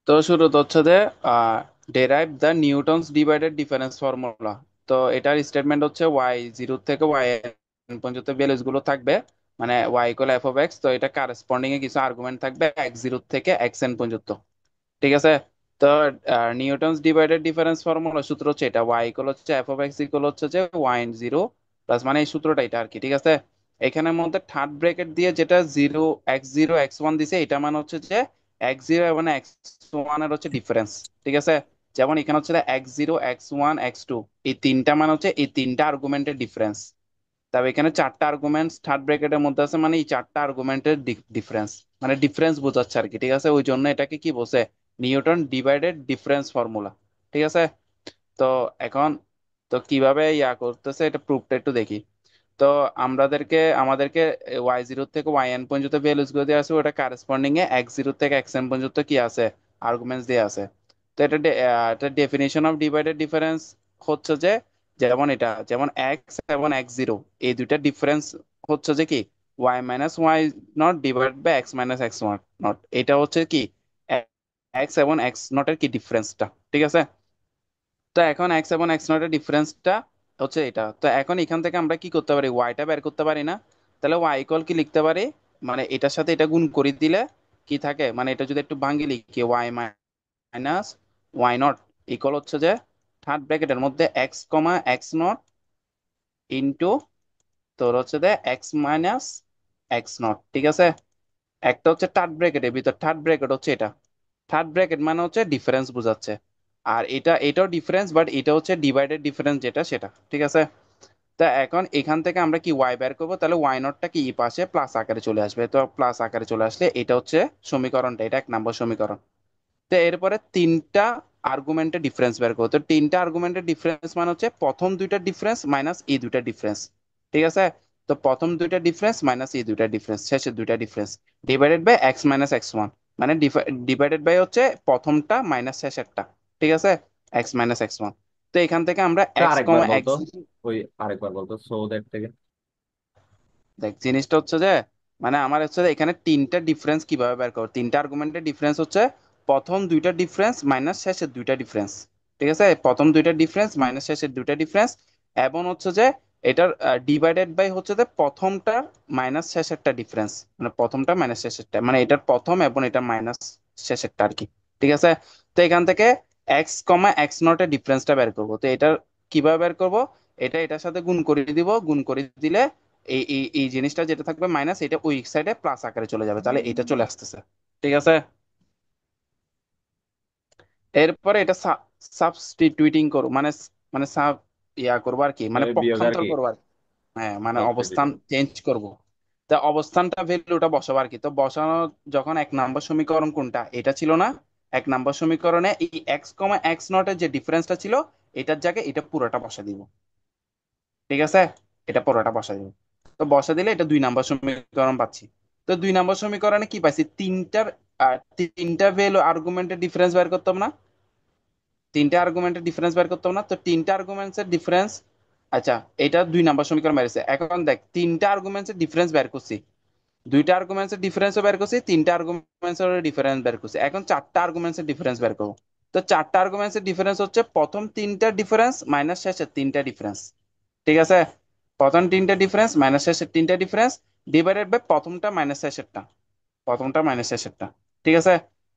তো শুরুতে হচ্ছে যে derive the Newton's divided difference formula. তো এটার স্টেটমেন্ট হচ্ছে ওয়াই জিরো থেকে ওয়াই এন পর্যন্ত ভ্যালুস গুলো থাকবে, মানে Y equal F of X. তো এটা কারেসপন্ডিং এ কিছু আর্গুমেন্ট থাকবে এক্স জিরো থেকে এক্স এন পর্যন্ত। ঠিক আছে। তো নিউটনস ডিভাইডেড ডিফারেন্স ফর্মুলা সূত্র হচ্ছে এটা, ওয়াই ইকুয়াল হচ্ছে এফ অফ এক্স ইকুয়াল হচ্ছে যে ওয়াই জিরো প্লাস, মানে এই সূত্রটা এটা আর কি। ঠিক আছে। এখানের মধ্যে থার্ড ব্র্যাকেট দিয়ে যেটা জিরো এক্স ওয়ান দিছে, এটা মানে হচ্ছে যে এক্স জিরো এবং এক্স ওয়ান এর হচ্ছে ডিফারেন্স। ঠিক আছে। যেমন এখানে হচ্ছে X zero X one X two, এই তিনটা মানে হচ্ছে এই তিনটা আর্গুমেন্টের ডিফারেন্স। তবে এখানে চারটা আর্গুমেন্টস থার্ড ব্র্যাকেটের মধ্যে আছে, মানে এই চারটা আর্গুমেন্টের ডিফারেন্স, মানে ডিফারেন্স বোঝাচ্ছে আর কি। ঠিক আছে, ওই জন্য এটাকে কি বলছে, নিউটন ডিভাইডেড ডিফারেন্স ফর্মুলা। ঠিক আছে। তো এখন তো কিভাবে ইয়া করতেছে এটা প্রুফটা একটু দেখি। তো আমাদেরকে ওয়াই জিরো থেকে ওয়াই এন পর্যন্ত ভ্যালুস গুলো দেওয়া আছে, ওটা কারেসপন্ডিং এ এক্স জিরো থেকে এক্স এন পর্যন্ত কি আছে, আর্গুমেন্টস দেওয়া আছে। তো এটা ডেফিনেশন অফ ডিভাইডেড ডিফারেন্স হচ্ছে যে, যেমন এক্স এবং এক্স জিরো, এই দুইটা ডিফারেন্স হচ্ছে যে কি, Y minus Y naught divide by X minus x naught. এটা হচ্ছে কি এক্স এবং এক্স নটের কি ডিফারেন্সটা। ঠিক আছে। তো এখন এক্স এবং এক্স নটের ডিফারেন্সটা হচ্ছে এটা। তো এখন এখান থেকে আমরা কি করতে পারি, ওয়াইটা বের করতে পারি না? তাহলে ওয়াই ইকুয়াল কি লিখতে পারি, মানে এটার সাথে এটা গুণ করে দিলে কি থাকে, মানে এটা যদি একটু ভাঙি লিখি, Y minus Y naught equal হচ্ছে যে থার্ড ব্র্যাকেটের মধ্যে X comma X not into তোর হচ্ছে যে এক্স মাইনাস এক্স নট। ঠিক আছে। একটা হচ্ছে থার্ড ব্র্যাকেটের ভিতর, থার্ড ব্র্যাকেট হচ্ছে এটা, থার্ড ব্র্যাকেট মানে হচ্ছে ডিফারেন্স বোঝাচ্ছে। আর এটাও ডিফারেন্স, বাট এটা হচ্ছে ডিভাইডেড ডিফারেন্স যেটা সেটা। ঠিক আছে। তা এখন এখান থেকে আমরা কি ওয়াই বের করবো, তাহলে ওয়াই নটটা কি এই পাশে প্লাস আকারে চলে আসবে। তো প্লাস আকারে চলে আসলে এটা হচ্ছে সমীকরণটা, এটা এক নম্বর সমীকরণ। তো এরপরে তিনটা আর্গুমেন্টের ডিফারেন্স বের করবো। তো তিনটা আর্গুমেন্টের ডিফারেন্স মানে হচ্ছে প্রথম দুইটা ডিফারেন্স মাইনাস এই দুইটা ডিফারেন্স। ঠিক আছে। তো প্রথম দুইটা ডিফারেন্স মাইনাস এই দুইটা ডিফারেন্স, শেষের দুইটা difference divided by X minus x one, মানে ডিভাইডেড বাই হচ্ছে প্রথমটা মাইনাস শেষেরটা। ঠিক আছে। X minus x one. তো এখান থেকে আমরা তা এক্স আরেকবার কমা বলতো, এক্স, ওই আরেকবার বলতো সো দ্যাট থেকে। দেখ জিনিসটা হচ্ছে যে, মানে আমার হচ্ছে যে এখানে তিনটা ডিফারেন্স কিভাবে বের করবো, তিনটা আর্গুমেন্টের ডিফারেন্স হচ্ছে প্রথম দুইটা ডিফারেন্স মাইনাস শেষের দুইটা ডিফারেন্স। ঠিক আছে, প্রথম দুইটা ডিফারেন্স মাইনাস শেষের দুইটা ডিফারেন্স, এবং হচ্ছে যে এটার ডিভাইডেড বাই হচ্ছে যে প্রথমটার মাইনাস শেষেরটা ডিফারেন্স, মানে প্রথমটা মাইনাস শেষেরটা, মানে এটার প্রথম এবং এটার মাইনাস শেষেরটা আর কি। ঠিক আছে। তো এখান থেকে এক্স কমা এক্স নটের ডিফারেন্সটা বের করবো। তো এটার কিভাবে বের করব, এটা এটার সাথে গুণ করে দিব, গুণ করে দিলে এই জিনিসটা যেটা থাকবে মাইনাস, এটা ওই সাইডে প্লাস আকারে চলে যাবে, তাহলে এটা চলে আসতেছে। ঠিক আছে। এরপরে এটা সাবস্টিটিউটিং করো, মানে মানে সাব ইয়া করবো আর কি, মানে ওই বিয়োগ আর পক্ষান্তর কি, করবো আর কি। হ্যাঁ, মানে অবস্থান সাবস্টিটিউশন। চেঞ্জ করব। তা অবস্থানটা ভ্যালুটা বসাবো আর কি। তো বসানো, যখন এক নাম্বার সমীকরণ কোনটা এটা ছিল না, এক নাম্বার সমীকরণে এই এক্স কমা এক্স নটের যে ডিফারেন্সটা ছিল, এটার জায়গায় এটা পুরোটা বসা দিব। ঠিক আছে। এটা পুরোটা বসা দিব। তো বসা দিলে এটা দুই নাম্বার সমীকরণ পাচ্ছি। তো দুই নাম্বার সমীকরণে কি পাইছি, তিনটা ভ্যালু আর্গুমেন্টের ডিফারেন্স বের করতাম না, তিনটা আর্গুমেন্টের ডিফারেন্স বের করতাম না। তো তিনটা আর্গুমেন্টস এর ডিফারেন্স, আচ্ছা, এটা দুই নাম্বার সমীকরণ বেরিয়েছে। এখন দেখ তিনটা আর্গুমেন্টস এর ডিফারেন্স বের করছি, দুইটা আর্গুমেন্টস এর ডিফারেন্সও বের করছি, তিনটা আর্গুমেন্টস এর ডিফারেন্স বের করছি, এখন চারটা আর্গুমেন্টস এর ডিফারেন্স বের করবো। তো চারটা আর্গুমেন্টস এর ডিফারেন্স হচ্ছে প্রথম তিনটা ডিফারেন্স মাইনাস শেষের তিনটা ডিফারেন্স। ঠিক আছে। প্রথম তিনটা ডিফারেন্স মাইনাস শেষের তিনটা ডিফারেন্স ডিভাইডেড বাই প্রথমটা মাইনাস শেষেরটা, প্রথমটা মাইনাস শেষেরটা। ঠিক আছে।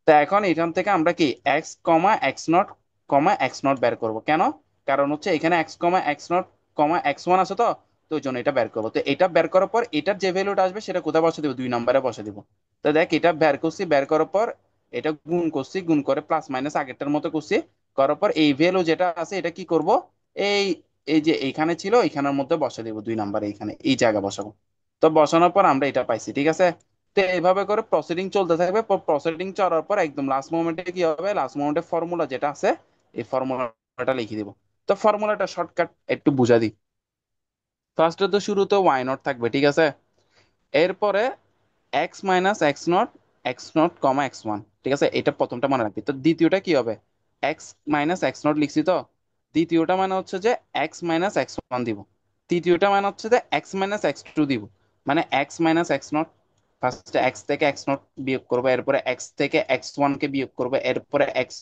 তো এখন এখান থেকে আমরা কি x comma X naught comma X not বের করবো কেন, কারণ হচ্ছে এখানে x comma X naught comma X one আছে। তো তো ওই জন্য এটা বের করবো। তো এটা বের করার পর এটার যে ভ্যালুটা আসবে সেটা কোথায় বসে দিব, দুই নম্বরে বসে দিব। তো দেখ এটা বের করছি, বের করার পর এটা গুণ করছি, গুণ করে প্লাস মাইনাস আগেরটার মতো করছি, করার পর এই ভ্যালু যেটা আছে এটা কি করব, এই এই যে এইখানে ছিল এইখানের মধ্যে বসে দিব, দুই নাম্বারে এইখানে এই জায়গা বসাবো। তো বসানোর পর আমরা এটা পাইছি। ঠিক আছে। তো এইভাবে করে প্রসিডিং চলতে থাকবে। প্রসিডিং চলার পর একদম লাস্ট মোমেন্টে কি হবে, লাস্ট মোমেন্টে ফর্মুলা যেটা আছে এই ফর্মুলাটা লিখে দিব। তো ফর্মুলাটা শর্টকাট একটু বুঝা দিই। ফার্স্টে তো শুরুতে ওয়াই নট থাকবে। ঠিক আছে। এরপরে x minus x naught comma X one. ঠিক আছে, এটা প্রথমটা মনে রাখবি। তো দ্বিতীয়টা কি হবে, এক্স মাইনাস এক্স নট লিখছি। তো দ্বিতীয়টা মানে হচ্ছে যে এক্স মাইনাস এক্স ওয়ান দিব। তৃতীয়টা মানে হচ্ছে যে এক্স মাইনাস এক্স টু দিব, মানে এক্স মাইনাস এক্স নট। ফার্স্টে এক্স থেকে এক্স নট বিয়োগ করবো, এরপরে এক্স থেকে এক্স ওয়ান কে বিয়োগ করবো, এরপরে এক্স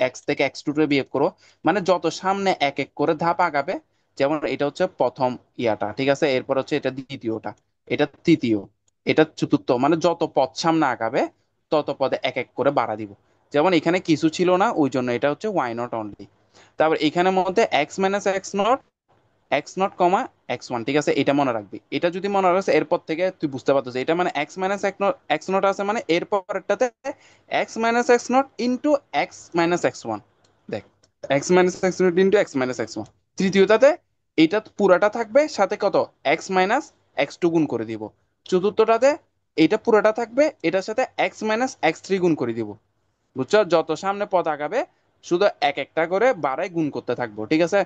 এক্স থেকে এক্স টু কে বিয়োগ করবো। মানে যত সামনে এক এক করে ধাপ আগাবে, যেমন এটা হচ্ছে প্রথম ইয়াটা, ঠিক আছে, এরপর হচ্ছে এটা দ্বিতীয়টা, এটা তৃতীয়, এটা চতুর্থ, মানে যত পথ সামনে আগাবে তত পদে এক এক করে বাড়া দিব। যেমন এখানে কিছু ছিল না, ওই জন্য এটা হচ্ছে ওয়াই নট অনলি। তারপর এখানের মধ্যে x minus x not, x naught comma X one, ঠিক আছে, এটা মনে রাখবি। এটা যদি মনে রাখছে এরপর থেকে তুই বুঝতে পারছিস এটা মানে এক্স মাইনাস এক্স নট আছে, মানে এর পরেরটাতে x minus x not into x minus x one. দেখ, x minus x not into x minus x one. তৃতীয়টাতে এটা পুরাটা থাকবে, সাথে কত, এক্স মাইনাস এক্স টু গুণ করে দিব। চতুর্থটাতে এটা পুরাটা থাকবে, এটার সাথে এক্স মাইনাস এক্স থ্রি গুণ করে দিব। বুঝছো, যত সামনে পদ আগাবে শুধু এক একটা করে বাড়াই গুণ করতে থাকবো, ঠিক আছে।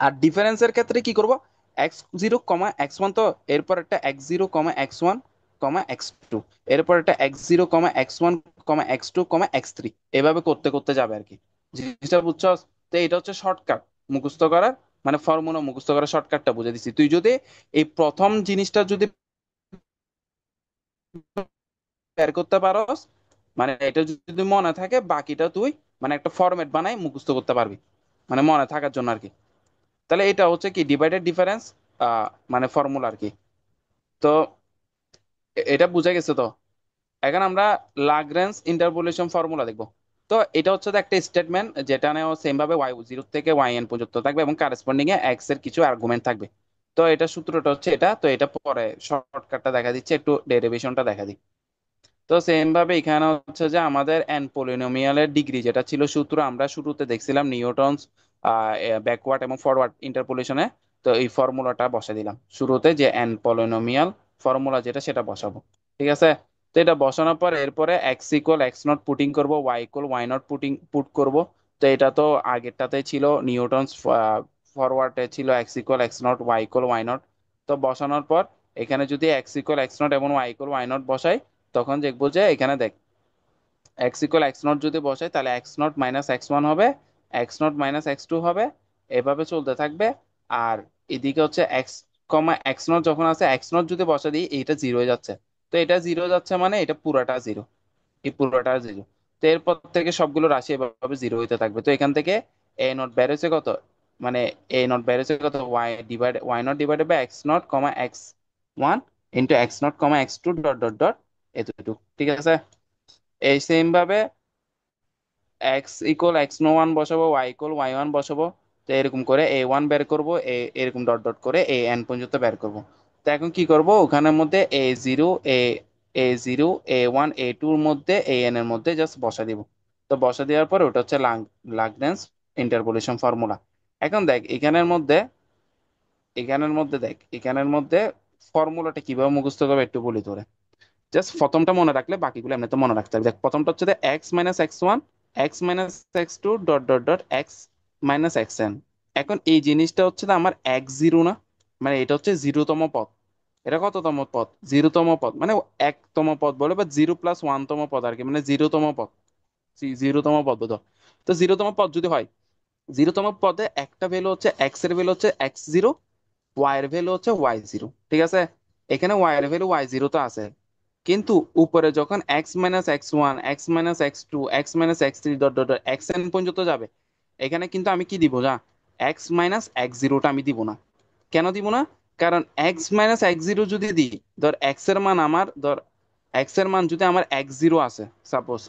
আর ডিফারেন্সের ক্ষেত্রে কি করব, X zero comma X one, তো এরপর একটা X zero comma X one comma X two, এরপর একটা X zero comma X one comma X two comma X three, এভাবে করতে করতে যাবে আর কি। জিনিসটা বুঝছো? তো এটা হচ্ছে শর্টকাট মুখস্থ করার, মানে ফর্মুলা মুখস্থ করার শর্টকাটটা বুঝে দিচ্ছি। তুই যদি এই প্রথম জিনিসটা যদি বের করতে পারোস, মানে এটা যদি মনে থাকে, বাকিটা তুই মানে একটা ফরম্যাট বানাই মুখস্থ করতে পারবি, মানে মনে থাকার জন্য আর কি। তাহলে এটা হচ্ছে কি ডিভাইডেড ডিফারেন্স, মানে ফর্মুলা আর কি। তো এটা বুঝা গেছে তো। এখন আমরা লাগরেঞ্জ ইন্টারপোলেশন ফর্মুলা দেখবো। তো এটা হচ্ছে তো একটা স্টেটমেন্ট যেটা নেও সেম ভাবে ওয়াই জিরো থেকে ওয়াই এন পর্যন্ত থাকবে এবং কারেসপন্ডিং এ এক্স এর কিছু আর্গুমেন্ট থাকবে। তো এটা সূত্রটা হচ্ছে এটা, তো এটা পরে শর্টকাটটা দেখা দিচ্ছে, একটু ডেরিভেশনটা দেখা দিই। তো সেম ভাবে এখানে হচ্ছে যে আমাদের এন পলিনোমিয়ালের ডিগ্রি যেটা ছিল সূত্র, আমরা শুরুতে দেখছিলাম নিউটনস ব্যাকওয়ার্ড এবং ফরওয়ার্ড ইন্টারপোলেশনে। তো এই ফর্মুলাটা বসে দিলাম শুরুতে, যে এন পলিনোমিয়াল ফর্মুলা যেটা সেটা বসাবো, ঠিক আছে। তো এটা বসানোর পর এরপরে x equal x not putting করবো, y equal y not put করব। তো এটা তো আগেরটাতে ছিল নিউটনস ফরওয়ার্ডে ছিল x equal x not y equal y not. তো বসানোর পর এখানে যদি এক্স ইকুয়াল এক্স নট এবং ওয়াই ইকুয়াল ওয়াই নট বসাই, তখন দেখবো যে এখানে দেখ, এক্স ইকুয়াল এক্স নট যদি বসাই তাহলে x not minus x one হবে, x not minus x two হবে, এভাবে চলতে থাকবে। আর এদিকে হচ্ছে এক্স কমা এক্স নট যখন আছে, এক্স নট যদি বসা দিই এটা জিরো হয়ে যাচ্ছে। তো এটা জিরো যাচ্ছে মানে এটা পুরাটা জিরো, এই পুরোটা জিরো। তো এরপর থেকে সবগুলো রাশি এভাবে জিরো হইতে থাকবে। তো এখান থেকে এ নট বের হচ্ছে কত, মানে এ নট বের হচ্ছে কত, Y naught divided by X naught comma X one into X naught comma X two dot dot dot এতটুকু, ঠিক আছে। এই সেম ভাবে X equal X no one বসাবো, ওয়াই ইকুয়াল ওয়াই ওয়ান বসাবো। তো এরকম করে এ ওয়ান বের করবো, এরকম ডট ডট করে এ এন পর্যন্ত বের করবো। তো এখন কি করব, ওখানের মধ্যে এ জিরো এ জিরো এ ওয়ান এ টুর মধ্যে এ এন এর মধ্যে জাস্ট বসা দিব। তো বসা দেওয়ার পর ওটা হচ্ছে লাগরেঞ্জ ইন্টারপোলেশন ফর্মুলা। এখন দেখ এখানের মধ্যে ফর্মুলাটা কিভাবে মুখস্থ করবে একটু বলি তোরে। জাস্ট প্রথমটা মনে রাখলে বাকিগুলো এমনি তো মনে রাখতে হবে। দেখ, প্রথমটা হচ্ছে X minus x one, X minus x two dot dot dot X minus X N. এখন এই জিনিসটা হচ্ছে যে আমার এক্স জিরো না, মানে এটা হচ্ছে জিরোতম পদ। এটা কততম পদ, জিরোতম পদ, মানে একতম পদ বলে, বা জিরো প্লাস ওয়ান তম পদ আর কি, মানে জিরোতম পদ, জিরোতম পদ বোধ। তো জিরোতম পদ যদি হয়, জিরোতম পদে একটা ভ্যালু হচ্ছে এক্স এর ভ্যালু হচ্ছে এক্স জিরো, ওয়াই এর ভ্যালু হচ্ছে ওয়াই জিরো, ঠিক আছে। এখানে ওয়াই এর ভ্যালু ওয়াই জিরো তো আছে, কিন্তু উপরে যখন X minus x one, X minus x two, X minus X three dot dot X N পর্যন্ত যাবে, এখানে কিন্তু আমি কি দিব না, এক্স মাইনাস এক্স জিরোটা আমি দিব না। কেন দিব না? কারণ এক্স মাইনাস এক্স জিরো যদি দিই, ধর এক্স এর মান আমার, ধর এক্স এর মান যদি আমার এক্স জিরো আছে সাপোজ,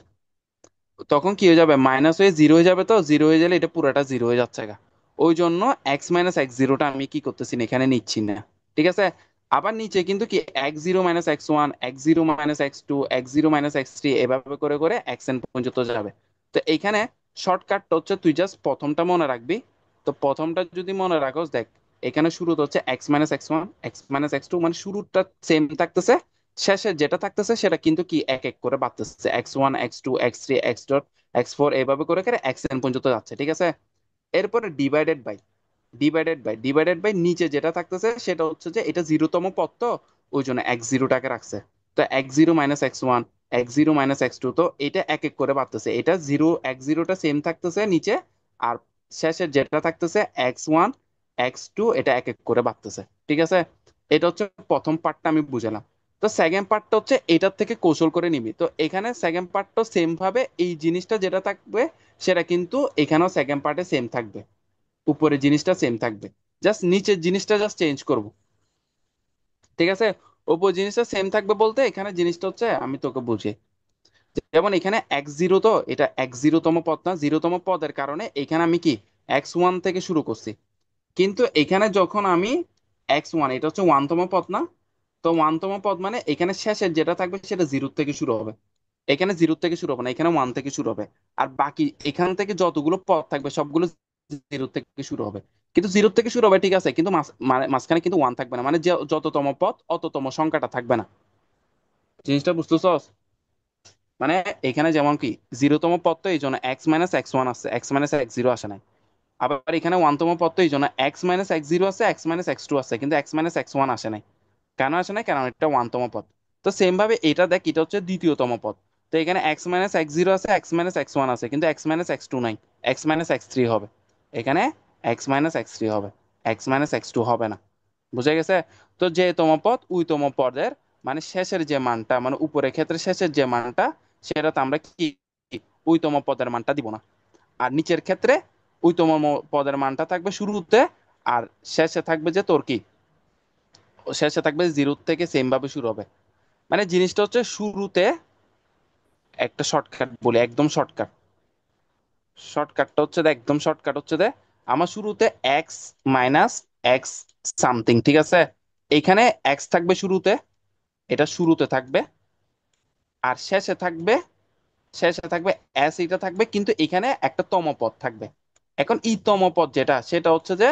তখন কি হয়ে যাবে, মাইনাস হয়ে জিরো হয়ে যাবে। তো জিরো হয়ে গেলে এটা পুরোটা জিরো হয়ে যাচ্ছে গা। ওই জন্য এক্স মাইনাস এক্স জিরোটা আমি কি করতেছি না, এখানে নিচ্ছি না, ঠিক আছে। আবার নিচে কিন্তু কি X zero minus x one, X zero minus x two, X zero minus X three, এভাবে করে করে এক্স এন পর্যন্ত যাবে। তো এইখানে শর্টকাটটা হচ্ছে তুই জাস্ট প্রথমটা মনে রাখবি। তো প্রথমটা যদি মনে রাখোস, দেখ এখানে শুরুতে হচ্ছে X minus x one, X minus x two, মানে শুরুটা সেম থাকতেছে, শেষে যেটা থাকতেছে সেটা কিন্তু কি এক এক করে বাড়তেছে, X one X two X three X dot X four, এইভাবে করে করে এক্স এন পর্যন্ত যাচ্ছে, ঠিক আছে। এরপরে ডিভাইডেড বাই নিচে যেটা থাকতেছে সেটা হচ্ছে যে এটা জিরোতম পদ, তো ওই জন্য এক্স জিরোটাকে রাখছে। তো X zero minus x one, X zero minus x two, তো এটা এক এক করে বাড়তেছে, এটা জিরো এক্স জিরোটা সেম থাকতেছে নিচে, আর শেষে যেটা থাকতেছে এক্স ওয়ান এক্স টু, এটা এক এক করে বাড়তেছে, ঠিক আছে। এটা হচ্ছে প্রথম পার্টটা আমি বুঝালাম। তো সেকেন্ড পার্টটা হচ্ছে এটার থেকে কৌশল করে নিবি। তো এখানে সেকেন্ড পার্টটা সেম ভাবে এই জিনিসটা যেটা থাকবে সেটা কিন্তু এখানেও সেকেন্ড পার্টে সেম থাকবে, উপরের জিনিসটা সেম থাকবে, জাস্ট নিচের জিনিসটা জাস্ট চেঞ্জ করব। ঠিক আছে? উপর জিনিসটা সেম থাকবে বলতে এখানে জিনিসটা হচ্ছে আমি তোকে বুঝি, যেমন এখানে এক্স জিরো, তো এটা এক্স জিরোতম পদ না, জিরোতম পদের কারণে এখানে আমি কি এক্স ওয়ান থেকে শুরু করছি। কিন্তু এখানে যখন আমি এক্স ওয়ান, এটা হচ্ছে ওয়ানতম পদ না, তো ওয়ানতম পদ মানে এখানে শেষের যেটা থাকবে সেটা জিরো থেকে শুরু হবে। এখানে জিরো থেকে শুরু হবে না, এখানে ওয়ান থেকে শুরু হবে। আর বাকি এখান থেকে যতগুলো পদ থাকবে সবগুলো জিরো থেকে শুরু হবে। কিন্তু জিরো থেকে শুরু হবে ঠিক আছে, কিন্তু মাঝখানে কিন্তু ওয়ান থাকবে না, মানে যে যততম পদ অততম সংখ্যাটা থাকবে না। জিনিসটা বুঝতেছস? মানে এখানে যেমন কি জিরোতম পদ, তো এই জন্য এক্স মাইনাস এক্স ওয়ান আছে, এক্স মাইনাস এক্স জিরো আসে নাই। আবার এখানে ওয়ানতম পদ, তো এই জন্য এক্স মাইনাস এক্স জিরো আছে, এক্স মাইনাস এক্স টু আছে, কিন্তু এক্স মাইনাস এক্স ওয়ান আসে নাই। কেন আসে নাই? কারণ এটা ওয়ানতম পদ। তো সেম ভাবে এটা দেখ, এটা হচ্ছে দ্বিতীয়তম পদ। তো এখানে এক্স মাইনাস এক্স জিরো আছে, এক্স মাইনাস এক্স ওয়ান আছে, কিন্তু এক্স মাইনাস এক্স টু নাই। এক্স মাইনাস এক্স থ্রি হবে এখানে, এক্স মাইনাস এক্স থ্রি হবে, এক্স মাইনাস এক্স টু হবে না। বুঝা গেছে? তো যে তম পদ ওই তম পদের মানে শেষের যে মানটা, মানে উপরের ক্ষেত্রে শেষের যে মানটা, সেটাতে আমরা কি ওই তম পদের মানটা দিব না। আর নিচের ক্ষেত্রে ওই তম পদের মানটা থাকবে শুরুতে, আর শেষে থাকবে যে তোর কি, শেষে থাকবে জিরো থেকে সেম ভাবে শুরু হবে। মানে জিনিসটা হচ্ছে শুরুতে একটা শর্টকাট বলি, একদম শর্টকাট। শর্টকাটটা হচ্ছে একদম শর্টকাট হচ্ছে আমার শুরুতে এক্স মাইনাস এক্স সামথিং, ঠিক আছে? এখানে এক্স থাকবে শুরুতে, এটা শুরুতে থাকবে। আর শেষে থাকবে এস, এটা থাকবে, কিন্তু এখানে একটা তম পদ থাকবে। এখন এই তম পদ যেটা, সেটা হচ্ছে যে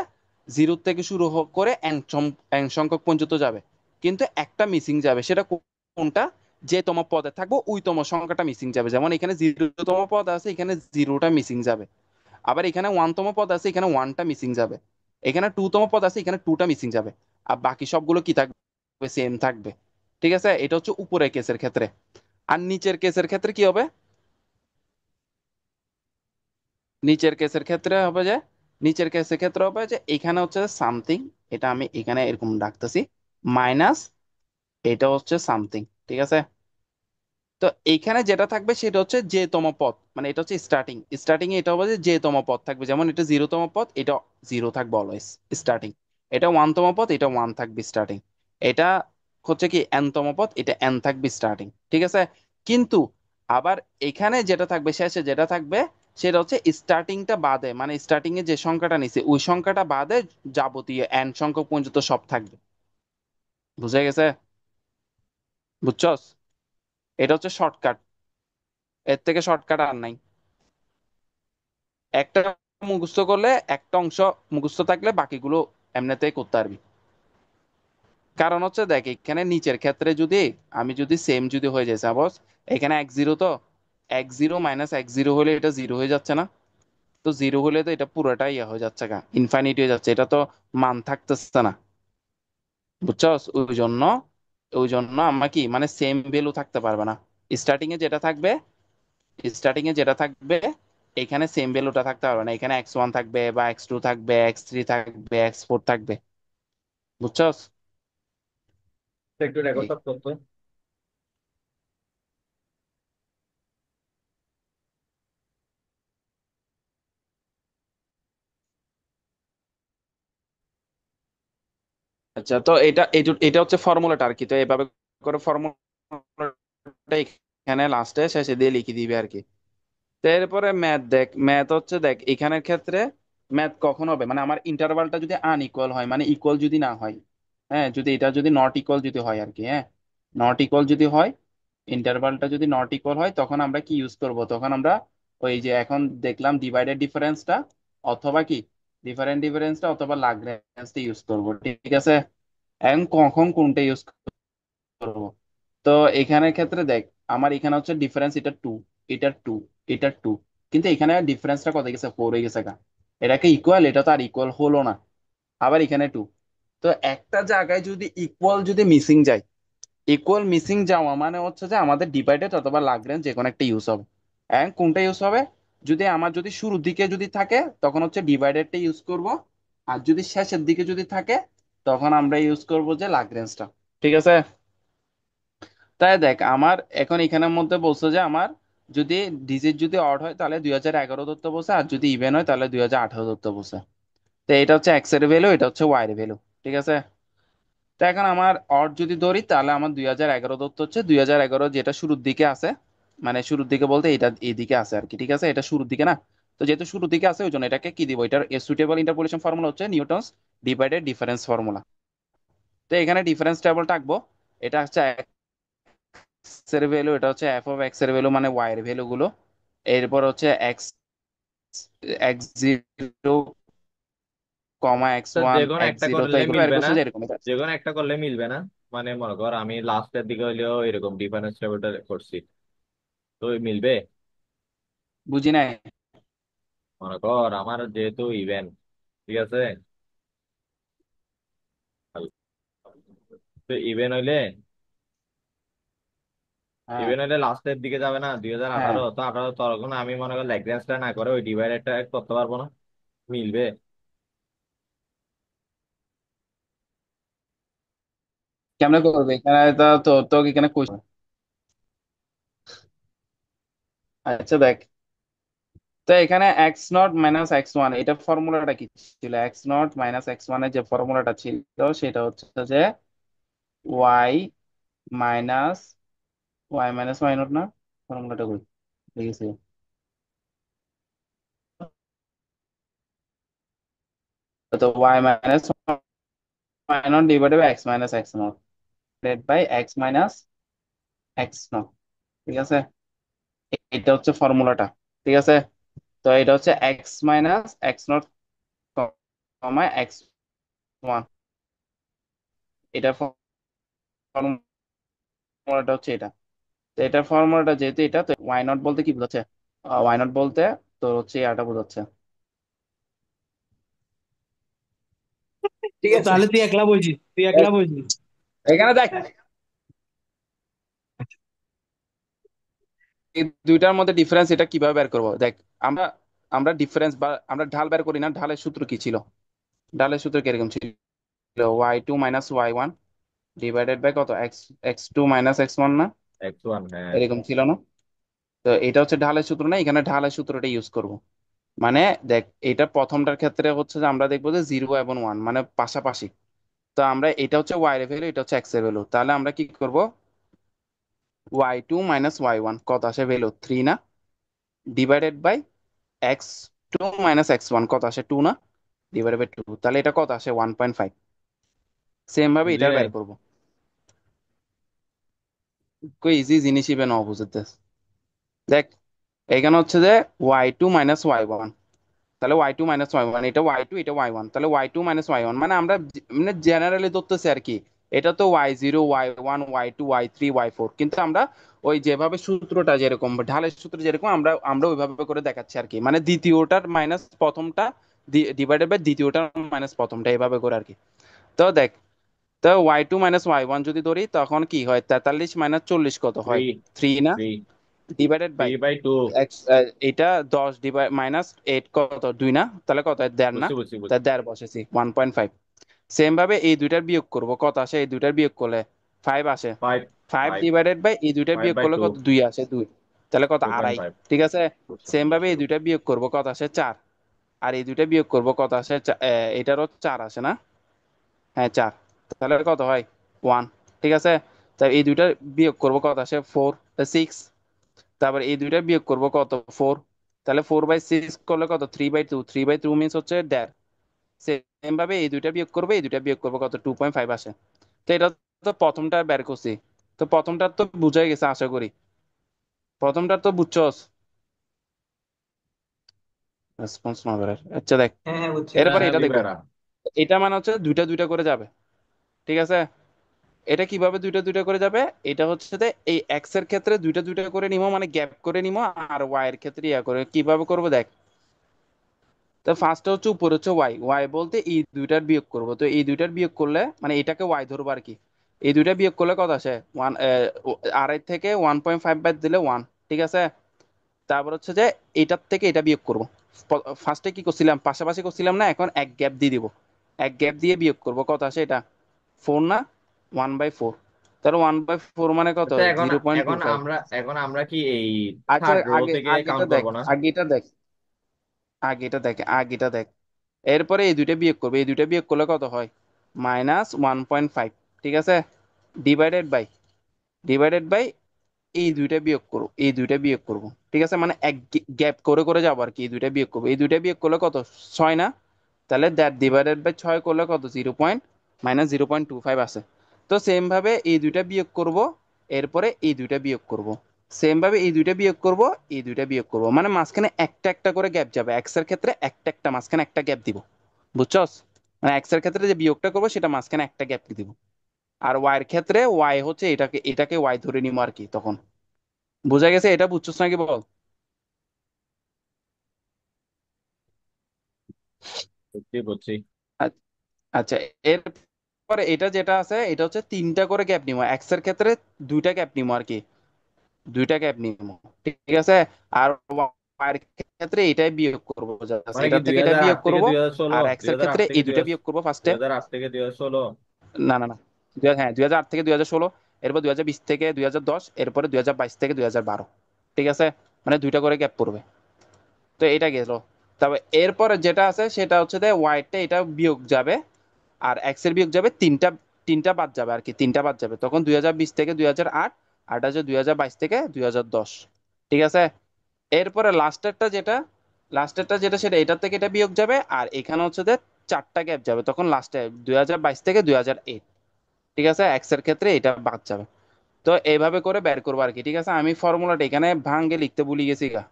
জিরো থেকে শুরু করে এন সংখ্যক পর্যন্ত যাবে, কিন্তু একটা মিসিং যাবে। সেটা কোনটা? যে তম পদে থাকবো ওই তম সংখ্যাটা মিসিং যাবে। যেমন এখানে জিরোতম পদ আছে, এখানে জিরোটা মিসিং যাবে। আবার এখানে ওয়ানতম পদ আছে, এখানে ওয়ানটা মিসিং যাবে। এখানে টু তম পদ আছে, এখানে টুটা মিসিং যাবে। আর বাকি সবগুলো কি থাকবে? সেম থাকবে। ঠিক আছে? এটা হচ্ছে উপরের কেসের ক্ষেত্রে। আর নিচের কেসের ক্ষেত্রে কি হবে? নিচের কেসের ক্ষেত্রে হবে যে নিচের কেসের ক্ষেত্রে হবে যে এখানে হচ্ছে সামথিং, এটা আমি এখানে এরকম ডাকতেছি, মাইনাস এটা হচ্ছে সামথিং। ঠিক আছে? তো এইখানে যেটা থাকবে সেটা হচ্ছে যে তম পদ, মানে এটা হচ্ছে স্টার্টিং। স্টার্টিং এ এটা হবে যে তম পদ থাকবে, যেমন এটা জিরো তম পদ, এটা জিরো থাকবে অলওয়েজ স্টার্টিং। এটা ওয়ান তম পদ, এটা ওয়ান থাকবে স্টার্টিং। এটা হচ্ছে কি এন তম পদ, এটা এন থাকবে স্টার্টিং। ঠিক আছে? কিন্তু আবার এখানে যেটা থাকবে, শেষে যেটা থাকবে সেটা হচ্ছে স্টার্টিংটা বাদে, মানে স্টার্টিং এ যে সংখ্যাটা নিছে ওই সংখ্যাটা বাদে যাবতীয় এন সংখ্যক পর্যন্ত সব থাকবে। বুঝা গেছে? বুঝছস? এটা হচ্ছে শর্টকাট, এর থেকে শর্টকাট আর নাই। একটা মুখস্থ করলে, একটা অংশ মুখস্থ থাকলে বাকিগুলো এমনিতেই করতে পারবি। কারণ হচ্ছে দেখ, এখানে নিচের ক্ষেত্রে যদি আমি যদি সেম যদি হয়ে যায় সাপোজ, এখানে এক্স জিরো, তো X zero minus x zero হলে এটা জিরো হয়ে যাচ্ছে না? তো জিরো হলে তো এটা পুরোটাই ইয়ে হয়ে যাচ্ছে, গা ইনফাইনিটি হয়ে যাচ্ছে, এটা তো মান থাকতেছে না। বুঝছস? ওই জন্য আমরা কি মানে সেম ভ্যালু থাকতে পারবে না। স্টার্টিং এ যেটা থাকবে স্টার্টিং এ যেটা থাকবে এখানে সেম ভ্যালুটা থাকতে পারবে না। এখানে এক্স ওয়ান থাকবে, বা এক্স টু থাকবে, এক্স থ্রি থাকবে, এক্স ফোর থাকবে। বুঝছস? একটু রেকর্ড এই করতো। আচ্ছা, তো এটা হচ্ছে ফর্মুলাটা আর কি। তো এইভাবে করে ফর্মুলাটা এখানে লাস্টে শেষে দিয়ে লিখে দিবে আর কি। তো এরপরে ম্যাথ দেখ, ম্যাথ হচ্ছে দেখ এখানের ক্ষেত্রে ম্যাথ কখন হবে, মানে আমার ইন্টারভালটা যদি আনইকুয়াল হয়, মানে ইকুয়াল যদি না হয়, হ্যাঁ, যদি এটা যদি নট ইকুয়াল যদি হয় আর কি, হ্যাঁ, নট ইকুয়াল যদি হয়, ইন্টারভালটা যদি নট ইকুয়াল হয়, তখন আমরা কি ইউজ করব? তখন আমরা ওই যে এখন দেখলাম ডিভাইডেড ডিফারেন্সটা, অথবা কি ডিফারেন্সটা, অথবা লাগরেঞ্জটা ইউজ করব। ঠিক আছে? এখন কখন কোনটা ইউজ করব? তো এখানের ক্ষেত্রে দেখ, আমার এখানে হচ্ছে ডিফারেন্স এটা টু, এটা টু, এটা টু, কিন্তু এখানে ডিফারেন্সটা কত গেছে? ফোর হয়ে গেছে গা। এটাকে ইকুয়াল, এটা তো আর ইকুয়াল হলো না। আবার এখানে টু। তো একটা জায়গায় যদি ইকুয়াল যদি মিসিং যায়, ইকুয়াল মিসিং যাওয়া মানে হচ্ছে যে আমাদের ডিভাইডেড অথবা লাগরেঞ্জ যে কোনো একটা ইউজ হবে। এন্ড কোনটা ইউজ হবে? যদি আমার যদি শুরুর দিকে যদি থাকে তখন হচ্ছে ডিভাইডেডটা ইউজ করব। আর যদি শেষের দিকে যদি থাকে তখন আমরা ইউজ করব যে লাগরেঞ্জটা। ঠিক আছে? তাই দেখ আমার এখন এখানের মধ্যে বলছো যে আমার যদি ডিজিট যদি অড হয় তাহলে 2011 ধরতে বলছে, আর যদি ইভেন হয় তাহলে 2018 ধরতে বলছে। তো এটা হচ্ছে এক্স এর ভ্যালু, এটা হচ্ছে ওয়াই এর ভ্যালু। ঠিক আছে। তো এখন আমার অড যদি ধরি তাহলে আমার 2011 ধরতে হচ্ছে, 2011 যেটা শুরুর দিকে আছে, মানে শুরুর দিকে বলতে এটা এইদিকে আছে আর কি। ঠিক আছে, এটা শুরুর দিকে না। তো যেহেতু শুরুর দিকে আছে ওই জন্য এটাকে কি দিব, এটার সুইটেবল ইন্টারপোলেশন ফর্মুলা হচ্ছে নিউটনস ডিভাইডেড ডিফারেন্স ফর্মুলা। তো এখানে ডিফারেন্স টেবল থাকবো। এটা হচ্ছে এক্স এর ভ্যালু, এটা হচ্ছে এফ অফ এক্স এর ভ্যালু মানে ওয়াই এর ভ্যালু গুলো। এরপর হচ্ছে x x zero comma x তো যে ওয়ান কোনো এক্স একটা জিরো, তো করলে এইভাবে বের মিলবে না? করছে যে এরকম। যে কোনো একটা করলে মিলবে না? মানে মনে কর আমি লাস্টের দিকে হইলেও এরকম ডিফারেন্স লেভেলটা করছি, তো মিলবে? বুঝি নাই। মনে কর আমার যেহেতু ইভেন, ঠিক আছে, তো ইভেন হইলে, হ্যাঁ। ইভেন হইলে লাস্টের দিকে যাবে না 2018, হ্যাঁ, তো 18 তখন আমি মনে কর ল্যাগ্রেঞ্জটা না করে ওই ডিভাইডেডটা করতে পারবো না? মিলবে? কেমনে করবে এখানে? তো তো তো এখানে কোশ্চেন। আচ্ছা দেখ, তো এখানে x not minus x one এটা ফর্মুলাটা কি ছিল? এক্স নট মাইনাস এক্স ওয়ানের যে ফর্মুলাটা ছিল সেটা হচ্ছে যে Y minus Y minus Y naught না, ফর্মুলাটা কই লিখেছি? তো Y minus Y naught divided by X minus x naught divided by X minus x naught. ঠিক আছে, এটা হচ্ছে ফর্মুলাটা। ঠিক আছে, তো এটা হচ্ছে X minus x naught comma X one, এটা ফর্মুলাটা হচ্ছে এটা। তো এটা ফর্মুলাটা যেহেতু এটা, তো ওয়াই নট বলতে কি বোঝাচ্ছে? ওয়াই নট বলতে তো হচ্ছে এটা বোঝাচ্ছে। ঠিক তো আছে, তাহলে তুই একলা বলছিস, তুই একলা দেখ বলছিস। এখানে দেখ এই দুইটার মধ্যে ডিফারেন্স এটা কিভাবে বের করবো দেখ। আমরা আমরা ডিফারেন্স বা আমরা ঢাল বের করি না, ঢালের সূত্র কি ছিল? ঢালের সূত্র কিরকম ছিল? Y two minus Y one divided by কত x x two minus x one না, X1, হ্যাঁ। এরকম ছিল না? তো এটা হচ্ছে ঢালের সূত্র না, এখানে ঢালের সূত্রটা ইউজ করব। মানে দেখ এটা প্রথমটার ক্ষেত্রে হচ্ছে যে আমরা দেখবো যে জিরো এবং ওয়ান মানে পাশাপাশি। তো আমরা এটা হচ্ছে ওয়াই এর ভ্যালু, এটা হচ্ছে এক্স এর ভ্যালু, তাহলে আমরা কি করব? Y two minus Y one কত আসে ভ্যালু থ্রি না, divided by X two minus x one কত আসে টু না, ডিভাইডেড বাই টু, তাহলে এটা কত আসে 1.5। সেম ভাবে বুঝলি এটার নাই? বের করব। কই ইজি জিনিসই বের নয় বুঝতে। দেখ এখানে হচ্ছে যে y two minus Y one, তাহলে y two minus Y one, এটা ওয়াই টু এটা ওয়াই ওয়ান, তাহলে y two minus Y one মানে আমরা মানে জেনারেলি ধরতেছি আর কি। এটা তো y zero y one y two y three y four, কিন্তু আমরা ওই যেভাবে সূত্রটা যেরকম ঢালের সূত্র যেরকম আমরা আমরা ওইভাবে করে দেখাচ্ছি আর কি, মানে দ্বিতীয়টার মাইনাস প্রথমটা ডিভাইডেড বাই দ্বিতীয়টার মাইনাস প্রথমটা এভাবে করে আর কি। তো দেখ, তো Y two minus Y one যদি ধরি তখন কি হয়, 43 মাইনাস 40 কত থ্রি। হয়? থ্রি না, three. Divided three by by two. X, এটা 10 ডিভাইড মাইনাস 8 কত দুই না, তাহলে কত হয়? দেড় না, বুঝছি বুঝছি তাই বুঝছি। দেড় বসেছি 1.5। সেম ভাবে এই দুইটার বিয়োগ করব, কত আসে? এই দুইটার বিয়োগ করলে 5 আসে। ফাইভ। 5 ফাইভ। ডিভাইডেড বাই এই দুইটার ফাইভ বিয়োগ বাই করলে টু। কত? দুই আসে, দুই, তাহলে কত? টু পয়েন্ট আড়াই। ফাইভ ঠিক আছে, বুঝছি সেম ভাবে বুঝছি এই বুঝছি। দুইটা বিয়োগ করব, কত আসে? 4। আর এই দুইটা বিয়োগ করব, কত আসে? এটারও 4 আসে না? হ্যাঁ 4, তাহলে কত হয়? 1। ঠিক আছে, তাই এই দুইটা বিয়োগ করব, কত আসে? 4 6। তারপর এই দুইটা বিয়োগ করব, কত? 4। তাহলে 4/6 করলে কত? 3/2, 3/2 মিনস হচ্ছে দেড়। সেম ভাবে এই দুইটা বিয়োগ করবে, এই দুইটা বিয়োগ করবো, কত? 2.5 আসে। তো এটা তো প্রথমটা বের করছি, তো প্রথমটার তো বুঝাই গেছে আশা করি, প্রথমটার তো বুঝছস। রেসপন্স না বের। আচ্ছা দেখ, হ্যাঁ হ্যাঁ, বুঝছি হ্যাঁ এরপরে হ্যাঁ এটা দিবে দেখবো। এরা। এটা মানে হচ্ছে দুইটা দুইটা করে যাবে। ঠিক আছে, এটা কিভাবে দুইটা দুইটা করে যাবে? এটা হচ্ছে যে এই এক্স এর ক্ষেত্রে দুইটা দুইটা করে নিবো, মানে গ্যাপ করে নিবো, আর ওয়াই এর ক্ষেত্রে ইয়া করে কিভাবে করবো দেখ। তো ফার্স্টে হচ্ছে উপর হচ্ছে ওয়াই, ওয়াই বলতে এই দুইটার বিয়োগ করব, তো এই দুইটার বিয়োগ করলে মানে এটাকে ওয়াই ধরবো আর কি। এই দুইটা বিয়োগ করলে কত আসে? ওয়ান, আড়াই থেকে 1.5 বাদ দিলে ওয়ান। ঠিক আছে, তারপর হচ্ছে যে এটার থেকে এটা বিয়োগ করব। ফার্স্টে কি করছিলাম? পাশাপাশি করছিলাম না, এখন এক গ্যাপ দিয়ে দিব। এক গ্যাপ দিয়ে বিয়োগ করব, কত আসে এটা? 4 না, 1/4। তাহলে 1/4 মানে কত? আচ্ছা, এখন 0.25। এখন আমরা কি এই আচ্ছা, থার্ড রো আগে থেকে আগেটা কাউন্ট দেখ, করবো না? আগেটা দেখ, আগেটা দেখ। এরপরে এই দুইটা বিয়োগ করবে, এই দুইটা বিয়োগ করলে কত হয়? -1.5। ঠিক আছে, ডিভাইডেড বাই, ডিভাইডেড বাই এই দুইটা বিয়োগ করো, এই দুইটা বিয়োগ করবো। ঠিক আছে, মানে এক গ্যাপ করে করে যাবো আর কি। এই দুইটা বিয়োগ করবো, এই দুইটা বিয়োগ করলে কত? 6 না? তাহলে দ্যাট ডিভাইডেড বাই 6 করলে কত? 0.-0.25 আছে। তো সেম ভাবে এই দুইটা বিয়োগ করব, এরপরে এই দুইটা বিয়োগ করব, সেম ভাবে এই দুইটা বিয়োগ করব, এই দুইটা বিয়োগ করব, মানে মাঝখানে একটা একটা করে গ্যাপ যাবে। এক্স এর ক্ষেত্রে একটা একটা মাঝখানে একটা গ্যাপ দিব, বুঝছস? মানে এক্স এর ক্ষেত্রে যে বিয়োগটা করবো সেটা মাঝখানে একটা গ্যাপ দিব। আর ওয়াই এর ক্ষেত্রে ওয়াই হচ্ছে এটাকে, এটাকে ওয়াই ধরে নিবো আর কি তখন। বোঝা গেছে? এটা বুঝছস নাকি বল? বুঝছি বুঝছি। আ- আচ্ছা, এরপরে এটা যেটা আছে এটা হচ্ছে তিনটা করে গ্যাপ নিবো, এক্স এর ক্ষেত্রে দুইটা গ্যাপ নিবো আর কি, দুইটা গ্যাপ নিবো। ঠিক আছে, আর y এর ক্ষেত্রে এটাই বিয়োগ করবো, জাস্ট মানে কি এটা দুই থেকে এটা হাজার আট বিয়োগ থেকে করব। 2016, আর দুই এক্স এর হাজার আট ক্ষেত্রে থেকে এই দুইটা বিয়োগ করবো দুই ফার্স্টে। হাজার আট থেকে 2016। না না না, হ্যাঁ 2008 থেকে 2016, এরপর 2020 থেকে 2010, এরপরে 2022 থেকে 2012। ঠিক আছে, মানে দুইটা করে গ্যাপ পড়বে। তো এটা গেল। তবে এরপরে যেটা আছে সেটা হচ্ছে যে ওয়াইটা এটা বিয়োগ যাবে, আর এক্স এর বিয়োগ যাবে তিনটা, তিনটা বাদ যাবে আর কি, তিনটা বাদ যাবে তখন 2020 থেকে 2008, আর এটা হচ্ছে 2022 থেকে 2010। ঠিক আছে, এরপরে লাস্টেরটা যেটা সেটা এটার থেকে এটা বিয়োগ যাবে, আর এখানে হচ্ছে যে চারটা গ্যাপ যাবে তখন লাস্টে 2022 থেকে 2008। ঠিক আছে, এক্স এর ক্ষেত্রে এটা বাদ যাবে। তো এইভাবে করে বের করবো আর কি। ঠিক আছে, আমি ফর্মুলাটা এখানে ভাঙ্গে লিখতে ভুলে গেছি গা।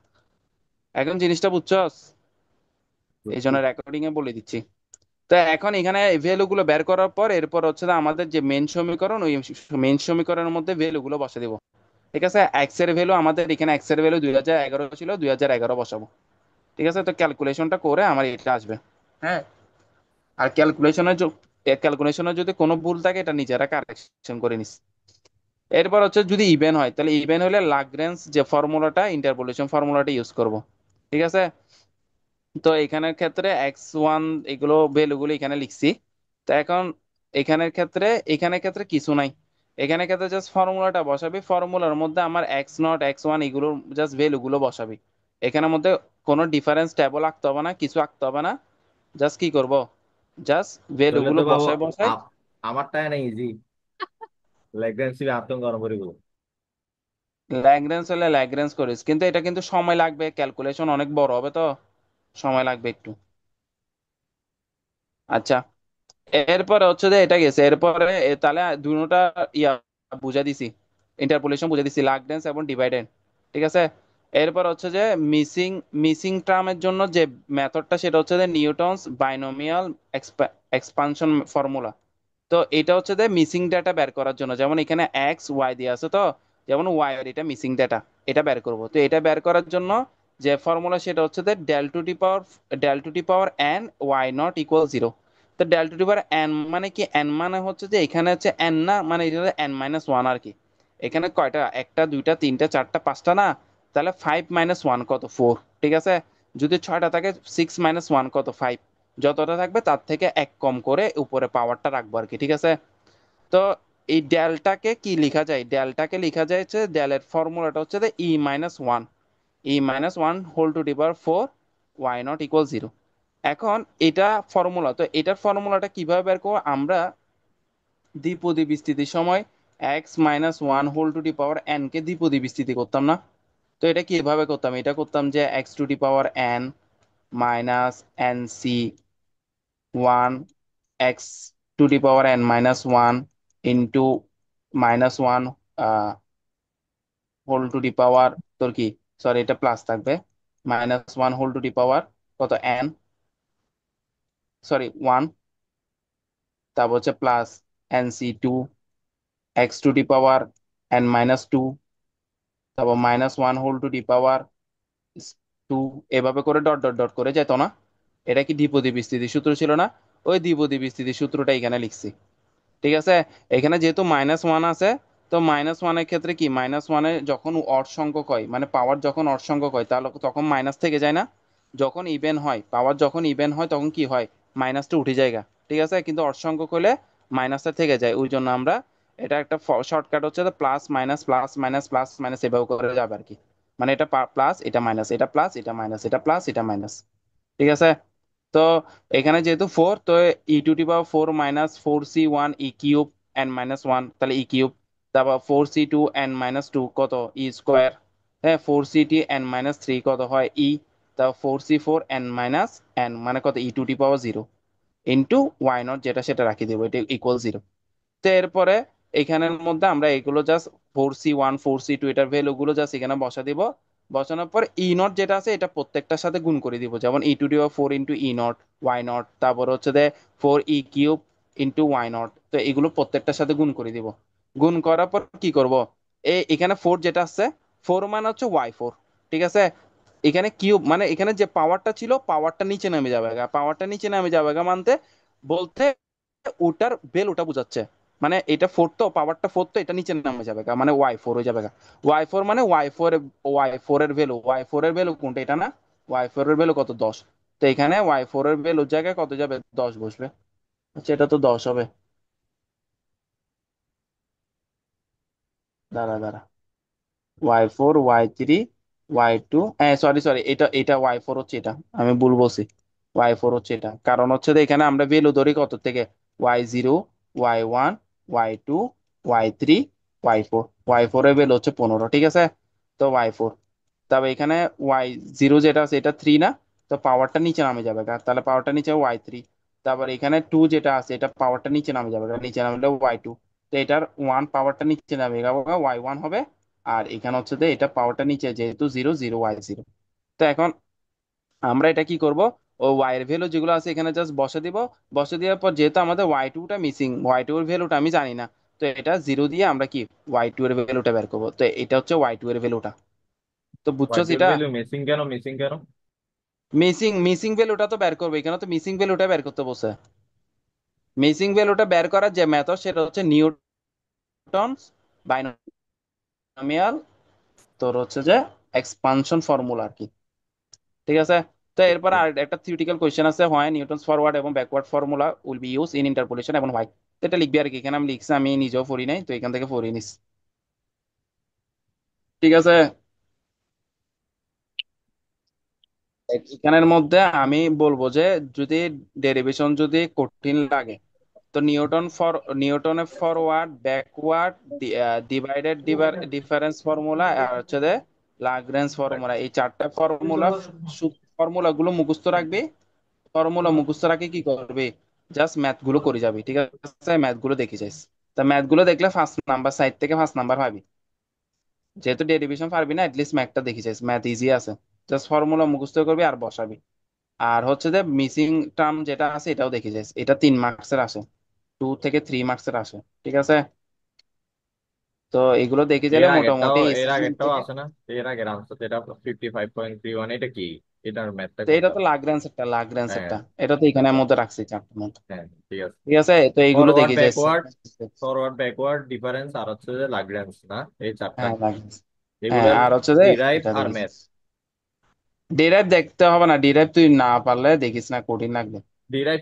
এখন জিনিসটা বুঝছস? এই বুঝছি। জন্য রেকর্ডিং এ বলে দিচ্ছি। তো এখন এখানে ভ্যালু গুলো বের করার পর এরপর হচ্ছে যে আমাদের যে মেন সমীকরণ, ওই মেন সমীকরণের মধ্যে ভ্যালু গুলো বসে দিব। ঠিক আছে, এক্স এর ভ্যালু আমাদের এখানে, এক্স এর ভ্যালু 2011 ছিল, 2011 বসাবো। ঠিক আছে, তো ক্যালকুলেশনটা করে আমার এটা আসবে। হ্যাঁ, আর ক্যালকুলেশনে যদি কোনো ভুল থাকে এটা নিজেরা কারেকশন করে নিস। এরপর হচ্ছে যদি ইভেন হয়, তাহলে ইভেন হলে লাগরেঞ্জ যে ফর্মুলাটা, ইন্টারপোলেশন ফর্মুলাটা ইউজ করব। ঠিক আছে, তো এখানের ক্ষেত্রে x1 এগুলো ভ্যালুগুলো এখানে লিখছি। তো এখন এখানের ক্ষেত্রে কিছু নাই। এখানে ক্ষেত্রে জাস্ট ফর্মুলাটা বসাবি, ফর্মুলার মধ্যে আমার x0 x1 এগুলো জাস্ট ভ্যালুগুলো বসাবি। এখানের মধ্যে কোনো ডিফারেন্স টেবল আঁকতে হবে না, কিছু আঁকতে হবে না। জাস্ট কি করব, জাস্ট তাহলে ভ্যালুগুলো তো বাবু বসাই বসাই। আমারটা না ইজি, লেগরেন্সি আতঙ্ক গরম করে দেবো। ল্যাগ্রেঞ্জ হলে ল্যাগ্রেঞ্জ করিস, কিন্তু এটা কিন্তু সময় লাগবে, ক্যালকুলেশন অনেক বড় হবে তো, সময় লাগবে একটু। আচ্ছা, এরপরে হচ্ছে যে এটা গেছে, এরপরে তাহলে দুটোটা ইয়া বুঝা দিছি, ইন্টারপোলেশন বুঝা দিছি, লাগডেন্স এবং ডিভাইডেন্ড। ঠিক আছে, এরপর হচ্ছে যে মিসিং মিসিং টার্মের জন্য যে মেথডটা সেটা হচ্ছে যে নিউটনস বাইনোমিয়াল এক্সপানশন ফর্মুলা। তো এটা হচ্ছে যে মিসিং ডেটা বের করার জন্য, যেমন এখানে এক্স ওয়াই দিয়ে আছে তো, যেমন ওয়াই এর এটা মিসিং ডেটা, এটা বের করব। তো এটা বের করার জন্য যে ফর্মুলা সেটা হচ্ছে যে del to the power N Y naught equal 0। তো del to the power N মানে কি? এন মানে হচ্ছে যে এখানে হচ্ছে এন না, মানে এটা হচ্ছে n-1 আর কি। এখানে কয়টা? একটা, দুইটা, তিনটা, চারটা, পাঁচটা না? তাহলে 5 - 1 কত? 4। ঠিক আছে, যদি ছয়টা থাকে 6 - 1 কত? 5। যতটা থাকবে তার থেকে এক কম করে উপরে পাওয়ারটা রাখবো আর কি। ঠিক আছে, তো এই ডেলটাকে কি লেখা যায়? ডেলটাকে লেখা যায় হচ্ছে, ডেলের ফর্মুলাটা হচ্ছে যে E-1, E-1 whole to the power 4 Y naught equal 0। এখন এটা ফর্মুলা, তো এটার ফর্মুলাটা কিভাবে বের করবো আমরা? দ্বিপদী বিস্তৃতির সময় x-1 whole to the power n কে দ্বিপদী বিস্তৃতি করতাম না? তো এটা কিভাবে করতাম? এটা করতাম যে x to the power n minus nc 1, x to the power n-1 into -1 whole to the power, তোর কি, সরি এটা প্লাস থাকবে, -1 হোল টু দি পাওয়ার কত? n, sorry 1। তারপর হচ্ছে plus nc 2, x to the power n-2, তারপর -1 whole to the পাওয়ার 2। এভাবে করে ডট ডট ডট করে যেত না? এটা কি দ্বিপদী বিস্তৃতির সূত্র ছিল না? ওই দ্বিপদী বিস্তৃতির সূত্রটা এখানে লিখছি। ঠিক আছে, এখানে যেহেতু -1 আছে, তো -1-এর ক্ষেত্রে কি, -1-এ যখন অড সংখ্যক হয়, মানে পাওয়ার যখন অড সংখ্যক হয় তাহলে তখন মাইনাস থেকে যায় না? যখন ইভেন হয়, পাওয়ার যখন ইভেন হয় তখন কি হয়? মাইনাসটা উঠে যায় গা। ঠিক আছে, কিন্তু অড সংখ্যক হলে মাইনাসটা থেকে যায়, ওই জন্য আমরা এটা একটা শর্টকাট হচ্ছে plus minus plus minus plus minus এভাবে করে যাবে আর কি। মানে এটা প্লাস, এটা মাইনাস, এটা প্লাস, এটা মাইনাস, এটা প্লাস, এটা মাইনাস। ঠিক আছে। তো এখানে যেহেতু ফোর, তো e⁴ -4c1 e³ n-1, তাহলে e³। তারপর 4c2 n-2 কত, e²। হ্যাঁ, 4ct n-3 কত হয় ই। তারপর 4c4 n-n মানে কত, e⁴ ইন্টু y0 যেটা সেটা রাখি দেবো, এটা ইকুয়াল 0। তো এরপরে এখানের মধ্যে আমরা এগুলো জাস্ট 4c1 4c2 এটার ভ্যালু গুলো জাস্ট এখানে বসা দিব। বসানোর পর ই নট যেটা আছে এটা প্রত্যেকটার সাথে গুণ করে দিব, যেমন e⁴ into E not y0, তারপর হচ্ছে 4e³ ইন্টু y0। তো এগুলো প্রত্যেকটার সাথে গুণ করে দিব। গুণ করার পর কি করব, এখানে 4 যেটা আছে, 4 মানে হচ্ছে y4। ঠিক আছে। এখানে কিউব মানে এখানে যে পাওয়ারটা ছিল পাওয়ারটা নিচে নেমে যাবে, পাওয়ারটা নিচে নেমে যাবে মানতে বলতে ওটার বেল ওটা বোঝাচ্ছে। মানে এটা ফোর তো, পাওয়ারটা ফোর তো, এটা নিচে নামে যাবে মানে y4 হয়ে যাবে। y4 মানে ওয়াই ফোর এর ভ্যালু কোনটা, এটা না? ওয়াই ফোর এর ভ্যালু কত, 10। তো এখানে y4 এর ভ্যালুর জায়গায় কত যাবে, 10 বসবে। আচ্ছা, এটা তো 10 হবে। দাঁড়া দাঁড়া, Y four, Y three, Y two, হ্যাঁ সরি সরি, এটা এটা ওয়াই ফোর হচ্ছে এটা, আমি ভুল বলছি। ওয়াই ফোর হচ্ছে এটা, কারণ হচ্ছে যে এখানে আমরা ভ্যালু ধরি কত থেকে, Y 0, Y 1, Y 2, Y 3, Y 4। Y 4 এর ভ্যালু হচ্ছে 15, ঠিক আছে। তো ওয়াই 4, তবে এখানে ওয়াই 0 যেটা আছে এটা 3 না, তো পাওয়ারটা নিচে নামে যাবে তাহলে পাওয়ারটা নিচে ওয়াই 3। তারপর এখানে 2 যেটা আছে এটা পাওয়ারটা নিচে নামে যাবে নিচে নামলে ওয়াই 2। তো এটার 1 পাওয়ারটা নিচে নামে যাবে, ওয়াই 1 হবে। আর এখানে হচ্ছে যে এটা পাওয়ারটা নিচে, যেহেতু 0 0 ওয়াই 0। তো এখন আমরা এটা কি করব, ও ওয়াই এর ভ্যালু যেগুলো আছে এখানে জাস্ট বসে দিব। বসে দেওয়ার পর যেহেতু আমাদের ওয়াই 2টা মিসিং, ওয়াই 2 এর ভ্যালুটা আমি জানি না, তো এটা 0 দিয়ে আমরা কি ওয়াই 2 এর ভ্যালুটা বের করবো। তো এটা হচ্ছে ওয়াই 2 এর ভ্যালুটা। তো বুঝছো ওয়াই2 এর সেটা? ভ্যালু মিসিং কেন, মিসিং কেন? মিসিং মিসিং ভ্যালুটা তো বের করবে, এখানে তো মিসিং ভ্যালুটা বের করতে বসে। মিসিং ভ্যালুটা বের করার যে মেথড সেটা হচ্ছে নিউটনস বাইনোমিয়াল, তোর হচ্ছে যে এক্সপানশন ফর্মুলা আর কি। ঠিক আছে। তো এরপর আর একটা থিওরিটিক্যাল কোশ্চেন আছে, হয় নিউটনস ফরওয়ার্ড এবং backward formula will be use in interpolation এবং হোয়াই। তো এটা লিখবি আর কি, এখানে আমি লিখছি, আমি নিজেও পড়ি নাই, তো এখান থেকে পড়ি নিস। ঠিক আছে। এখানের মধ্যে আমি বলবো যে যদি ডেরিভেশন যদি কঠিন লাগে, তো নিউটনের forward backward divided difference formula আর হচ্ছে যে লাগরেঞ্জ ফর্মুলা, এই চারটা ফর্মুলা গুলো মুখস্থ রাখবি। ফর্মুলা মুখস্থ রাখে কি করবি, জাস্ট ম্যাথ গুলো করে যাবি। ঠিক আছে, ম্যাথ গুলো দেখে যাইস। তা ম্যাথ গুলো দেখলে ফার্স্ট নাম্বার সাইড থেকে ফার্স্ট নাম্বার পাবি। যেহেতু ডেরিভেশন পারবি না, এটলিস্ট ম্যাথটা দেখে যাইস, ম্যাথ ইজি আছে। জাস্ট ফর্মুলা মুখস্থ করবি আর বসাবি। আর হচ্ছে যে মিসিং টার্ম যেটা আছে এটাও দেখে যাইস, এটা 3 মার্কসের আসে, 2 থেকে 3 মার্কসের আসে। ঠিক আছে। তো এগুলো দেখে গেলে মোটামুটি এর সেশন আগেরটাও থেকে। আছে না? এর আগের আনসার যেটা 55.31, এটা কি? এটার ম্যাথটা তো এটা কোনটা? তো লাগরেন্সেরটা, হ্যাঁ, লাগরেন্সেরটা এটা তো এখানের আচ্ছা মধ্যে আচ্ছা, রাখছি চারটার মধ্যে। হ্যাঁ ঠিক আছে। ঠিক আছে, তো এইগুলো ফরওয়ার্ড দেখে যাইস। ব্যাকওয়ার্ড, ফরওয়ার্ড ব্যাকওয়ার্ড ডিফারেন্স আর হচ্ছে যে লাগরেন্স, না? এই চারটা, হ্যাঁ লাগরেন্স। হ্যাঁ, এগুলোর আর হচ্ছে যে ডিরাইভ এটা আর দেখে ম্যাথ। যাইস। ডিরাইভ দেখতে হবে না, ডিরাইভ তুই না পারলে দেখিস না, কঠিন লাগবে। ডিরাইভ